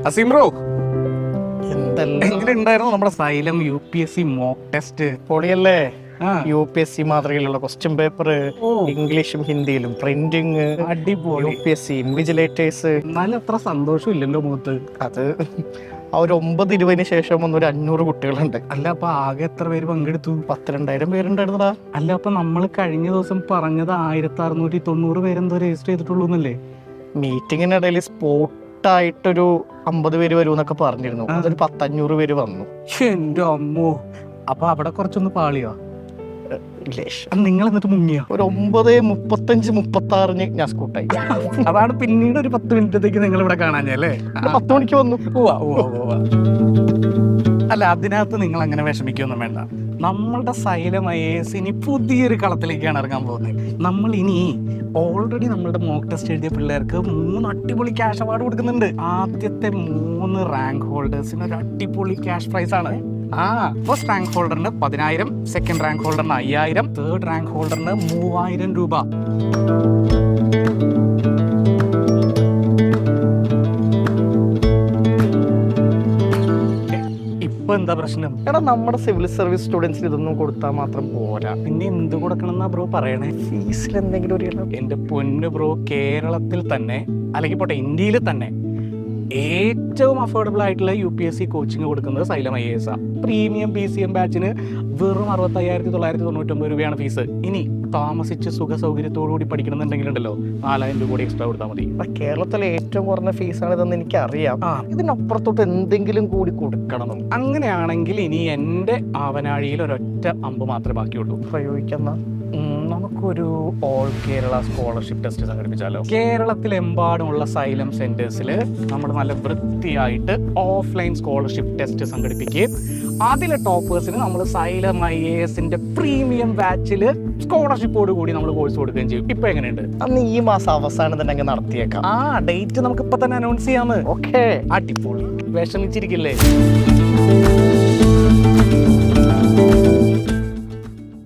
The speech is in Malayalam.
അസീം ബ്രോ, എന്തെല്ലാം എങ്ങനെ ഉണ്ടായിരുന്നു നമ്മുടെ സൈലം UPSC മോക്ക് ടെസ്റ്റ്? പൊളിയല്ലേ? ആ, UPSC മാതൃകയിലുള്ള ക്വസ്റ്റ്യൻ പേപ്പർ ഓ, ഇംഗ്ലീഷും ഹിന്ദിയിലും പ്രിന്റിങ് അടിപൊളി. UPSC invigilators. എന്നാലും അത്ര സന്തോഷം ഇല്ലല്ലോ മുഖത്ത്. അത് ആ ഒരു 9:20 ശേഷം വന്നൊരു 500 കുട്ടികളുണ്ട്. അല്ല, അപ്പൊ ആകെ എത്ര പേര് പങ്കെടുത്തു? 12,000 പേരുണ്ടായിരുന്നടാ. അല്ല, അപ്പൊ നമ്മൾ കഴിഞ്ഞ ദിവസം പറഞ്ഞത് 1690 പേരെന്തോ രജിസ്റ്റർ ചെയ്തിട്ടുള്ളൂ എന്നല്ലേ? മീറ്റിങ്ങിനിടയിൽ സ്പോട്ടായിട്ടൊരു 50 പേര് വരും എന്നൊക്കെ പറഞ്ഞിരുന്നു. ആ. അതൊരു 100-500 പേര് വന്നു. എന്റെ അമ്മോ, അപ്പൊ അവിടെ കുറച്ചൊന്ന് പാളിയോ? ഇല്ലേഷ്. നിങ്ങൾ എന്നിട്ട് മുങ്ങിയോ? ഒരു 9:35-36 ഞാൻ സ്കൂട്ടായി. അതാണ് പിന്നീട് ഒരു 10 മിനിറ്റത്തേക്ക് നിങ്ങൾ ഇവിടെ കാണാഞ്ഞല്ലേ? 10 മണിക്ക് വന്നു. അല്ല, അതിനകത്ത് നിങ്ങൾ അങ്ങനെ വിഷമിക്കൊന്നും വേണ്ട. നമ്മളുടെ സൈലം IAS ഇനി പുതിയൊരു കളത്തിലേക്കാണ് ഇറങ്ങാൻ പോകുന്നത്. നമ്മൾ ഇനി ഓൾറെഡി നമ്മളുടെ മോക്ക് ടെസ്റ്റ് എഴുതിയ പിള്ളേർക്ക് 3 അടിപൊളി ക്യാഷ് അവാർഡ് കൊടുക്കുന്നുണ്ട്. ആദ്യത്തെ 3 റാങ്ക് ഹോൾഡേഴ്സിന് ഒരു അടിപൊളി ക്യാഷ് പ്രൈസ് ആണ്. ഫസ്റ്റ് റാങ്ക് ഹോൾഡറിന് 10,000, സെക്കൻഡ് റാങ്ക് ഹോൾഡറിന് 5,000, തേർഡ് റാങ്ക് ഹോൾഡറിന് 3,000 രൂപ. ഇപ്പൊ എന്താ പ്രശ്നം? എടാ, നമ്മുടെ സിവിൽ സർവീസ് സ്റ്റുഡൻസിന് ഇതൊന്നും കൊടുത്താൽ മാത്രം പോരാ. പിന്നെ എന്ത് കൊടുക്കണം എന്നാ ബ്രോ പറയണേ? ഫീസിൽ എന്തെങ്കിലും ഒരു ഇളവ്? എന്റെ പൊന്നു ബ്രോ, കേരളത്തിൽ തന്നെ അല്ലെങ്കിൽ പോട്ടെ ഇന്ത്യയിൽ തന്നെ ഏറ്റവും അഫോർഡബിൾ ആയിട്ടുള്ള UPSC കോച്ചിങ് കൊടുക്കുന്നത് സൈലം IAS ആണ്. പ്രീമിയം PCM ബാച്ചിന് വെറും 65,999 രൂപയാണ് ഫീസ്. ഇനി താമസിച്ച് സുഖ സൗകര്യത്തോടുകൂടി പഠിക്കണമെന്നുണ്ടെങ്കിലുണ്ടല്ലോ 4,000 രൂപ കൂടി എക്സ്ട്രാ കൊടുത്താൽ മതി. കേരളത്തിലെ ഏറ്റവും കുറഞ്ഞ ഫീസാണ് ഇതെന്ന് എനിക്കറിയാം. ഇതിനപ്പുറത്തോട്ട് എന്തെങ്കിലും കൂടി കൊടുക്കണം. അങ്ങനെയാണെങ്കിൽ ഇനി എൻ്റെ ആവനാഴിയിൽ ഒരൊറ്റ അമ്പ് മാത്രമേ ബാക്കിയുള്ളൂ. പ്രയോഗിക്കുന്ന നമുക്കൊരു ഓൾ കേരള സ്കോളർഷിപ്പ് ടെസ്റ്റ് സംഘടിപ്പിച്ചാലോ? കേരളത്തിലെമ്പാടുമുള്ള സൈലം സെന്റേഴ്സിൽ നമ്മൾ നല്ല വൃത്തിയായിട്ട് ഓഫ്ലൈൻ സ്കോളർഷിപ്പ് ടെസ്റ്റ് സംഘടിപ്പിക്കുകയും അതിലെ ടോപ്പേഴ്സിന് നമ്മൾ സൈലം IASന്റെ പ്രീമിയം ബാച്ചിൽ സ്കോളർഷിപ്പോട് കൂടി നമ്മൾ കോഴ്സ് കൊടുക്കുകയും ചെയ്യും. ഇപ്പൊ എങ്ങനെയുണ്ട്? അന്ന് ഈ മാസം അവസാനം തന്നെ അങ്ങ് നടത്തിയേക്കാം. ഡേറ്റ് നമുക്ക് ഇപ്പൊ തന്നെ അനൗൺസ് ചെയ്യാമോ? ഓക്കെ. അടിപൊളി. വിഷമിച്ചിരിക്കില്ലേ?